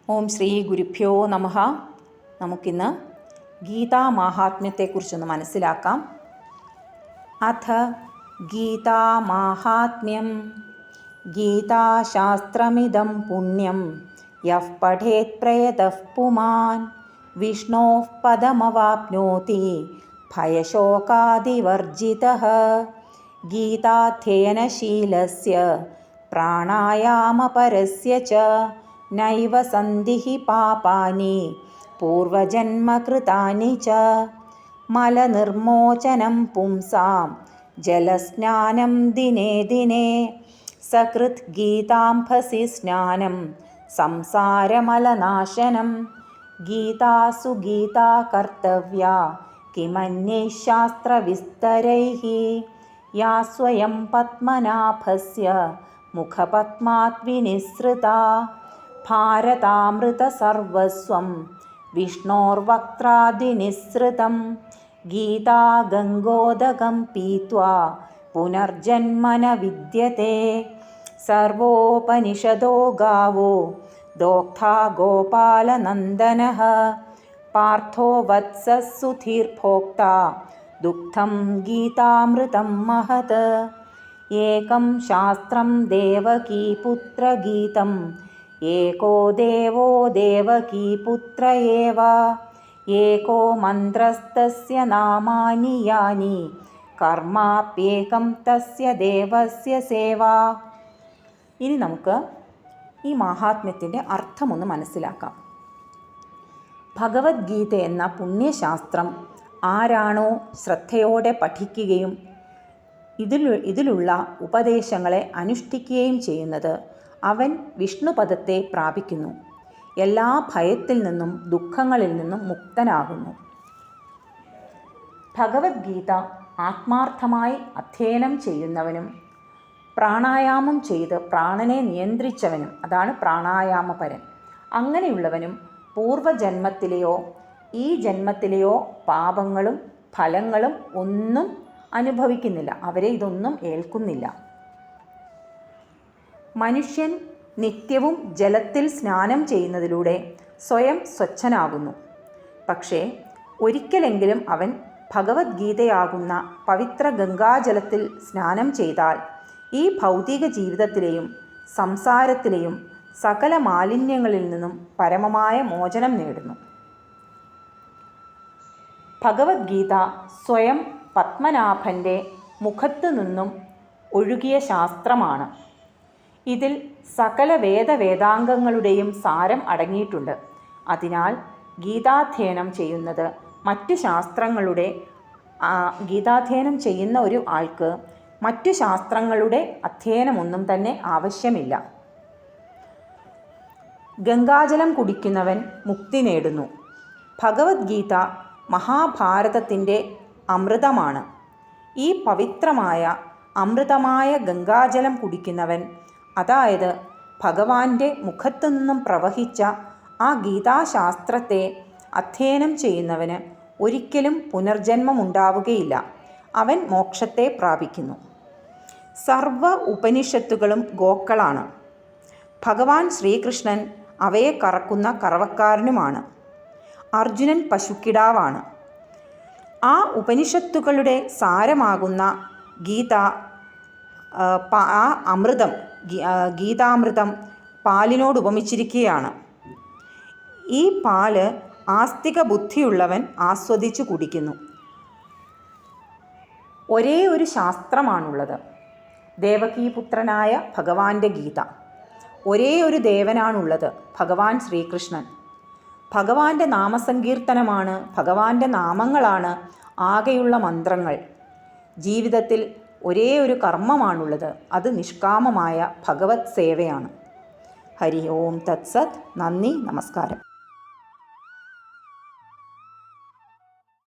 ഓം ശ്രീ ഗുരുഭ്യോ നമഃ. നമുക്കിന്ന് ഗീതാമാഹാത്മ്യത്തെക്കുറിച്ചൊന്ന് മനസ്സിലാക്കാം. അഥ ഗീതാമാഹാത്മ്യം. ഗീതാശാസ്ത്രമിദം പുണ്യം യഃ പഠേത് പ്രയതഃ പുമാൻ വിഷ്ണോഃ പദമവാപ്നോതി ഭയശോകാദിവർജിതഃ. ഗീതാധ്യയനശീലസ്യ പ്രാണായാമപരസ്യ ച നൈവ സന്ധിഃ പാപാനി പൂർവജന്മകൃതാനി ച. മലനിർമോചനം പുംസാം ജലസ്നാനം ദിനേ ദിനേ സകൃത് ഗീതാംഭസി സ്നാനം സംസാരമലനാശനം. ഗീതാസു ഗീതാ കർത്തവ്യാ കിമന്യൈഃ ശാസ്ത്രവിസ്തരൈഃ യാ സ്വയം പത്മനാഭസ്യ മുഖപത്മാത് വിനിസൃതാ. ഭാരതാമൃതസർവസ്വം വിഷ്ണോർവക്ത്രാദിനിസൃതം. ഗീതാ ഗംഗോദകം പീത്വാ പുനർജന്മ ന വിദ്യത്തെ. സർവോപനിഷദോ ഗാവോ ദോഗ്ധാ ഗോപാലനന്ദനഃ. പാർത്ഥോ വത്സഃ സുധീർഭോക്താ ദുഗ്ധം ഗീതാമൃതം മഹത്. ഏകം ശാസ്ത്രം ദേവകീപുത്രഗീതം ഏകോ ദേവോ ദേവകീപുത്ര ഏവ. ഏകോ മന്ത്രസ്തസ്യ നാമാനി യാനി കർമാപ്യേകം തസ്യ ദേവസ്യ സേവ. ഇനി നമുക്ക് ഈ മാഹാത്മ്യത്തിൻ്റെ അർത്ഥമൊന്ന് മനസ്സിലാക്കാം. ഭഗവത്ഗീത എന്ന പുണ്യശാസ്ത്രം ആരാണോ ശ്രദ്ധയോടെ പഠിക്കുകയും ഇതിലുള്ള ഉപദേശങ്ങളെ അനുഷ്ഠിക്കുകയും ചെയ്യുന്നത് അവൻ വിഷ്ണുപദത്തെ പ്രാപിക്കുന്നു. എല്ലാ ഭയത്തിൽ നിന്നും ദുഃഖങ്ങളിൽ നിന്നും മുക്തനാകുന്നു. ഭഗവത്ഗീത ആത്മാർത്ഥമായി അധ്യയനം ചെയ്യുന്നവനും പ്രാണായാമം ചെയ്ത് പ്രാണനെ നിയന്ത്രിച്ചവനും, അതാണ് പ്രാണായാമപരൻ, അങ്ങനെയുള്ളവനും പൂർവജന്മത്തിലെയോ ഈ ജന്മത്തിലെയോ പാപങ്ങളും ഫലങ്ങളും ഒന്നും അനുഭവിക്കുന്നില്ല. അവരെ ഇതൊന്നും ഏൽക്കുന്നില്ല. മനുഷ്യൻ നിത്യവും ജലത്തിൽ സ്നാനം ചെയ്യുന്നതിലൂടെ സ്വയം സ്വച്ഛനാകുന്നു. പക്ഷേ ഒരിക്കലെങ്കിലും അവൻ ഭഗവത്ഗീതയാകുന്ന പവിത്ര ഗംഗാജലത്തിൽ സ്നാനം ചെയ്താൽ ഈ ഭൗതിക ജീവിതത്തിലെയും സംസാരത്തിലെയും സകല മാലിന്യങ്ങളിൽ നിന്നും പരമമായ മോചനം നേടുന്നു. ഭഗവത്ഗീത സ്വയം പത്മനാഭൻ്റെ മുഖത്തു നിന്നും ഒഴുകിയ ശാസ്ത്രമാണ്. ഇതിൽ സകല വേദാംഗങ്ങളുടെയും സാരം അടങ്ങിയിട്ടുണ്ട്. അതിനാൽ ഗീതാധ്യയനം ചെയ്യുന്നത് ഗീതാധ്യയനം ചെയ്യുന്ന ഒരു ആൾക്ക് മറ്റു ശാസ്ത്രങ്ങളുടെ അധ്യയനമൊന്നും തന്നെ ആവശ്യമില്ല. ഗംഗാജലം കുടിക്കുന്നവൻ മുക്തി നേടുന്നു. ഭഗവത്ഗീത മഹാഭാരതത്തിൻ്റെ അമൃതമാണ്. ഈ പവിത്രമായ അമൃതമായ ഗംഗാജലം കുടിക്കുന്നവൻ, അതായത് ഭഗവാന്റെ മുഖത്തു നിന്നും പ്രവഹിച്ച ആ ഗീതാശാസ്ത്രത്തെ അധ്യയനം ചെയ്യുന്നവന് ഒരിക്കലും പുനർജന്മമുണ്ടാവുകയില്ല. അവൻ മോക്ഷത്തെ പ്രാപിക്കുന്നു. സർവ ഉപനിഷത്തുകളും ഗോക്കളാണ്. ഭഗവാൻ ശ്രീകൃഷ്ണൻ അവയെ കറക്കുന്ന കറവക്കാരനുമാണ്. അർജുനൻ പശുക്കിടാവാണ്. ആ ഉപനിഷത്തുകളുടെ സാരമാകുന്ന ഗീതാമൃതം പാലിനോട് ഉപമിച്ചിരിക്കുകയാണ്. ഈ പാല് ആസ്തിക ബുദ്ധിയുള്ളവൻ ആസ്വദിച്ചു കുടിക്കുന്നു. ഒരേ ഒരു ശാസ്ത്രമാണുള്ളത്, ദേവകീപുത്രനായ ഭഗവാന്റെ ഗീത. ഒരേ ഒരു ദേവനാണുള്ളത്, ഭഗവാൻ ശ്രീകൃഷ്ണൻ. ഭഗവാന്റെ നാമസങ്കീർത്തനമാണ്, ഭഗവാന്റെ നാമങ്ങളാണ് ആകെയുള്ള മന്ത്രങ്ങൾ. ജീവിതത്തിൽ ഒരേ ഒരു കർമ്മമാണുള്ളത്, അത് നിഷ്കാമമായ ഭഗവത് സേവയാണ്. ഹരി ഓം തത്സത്. നന്ദി, നമസ്കാരം.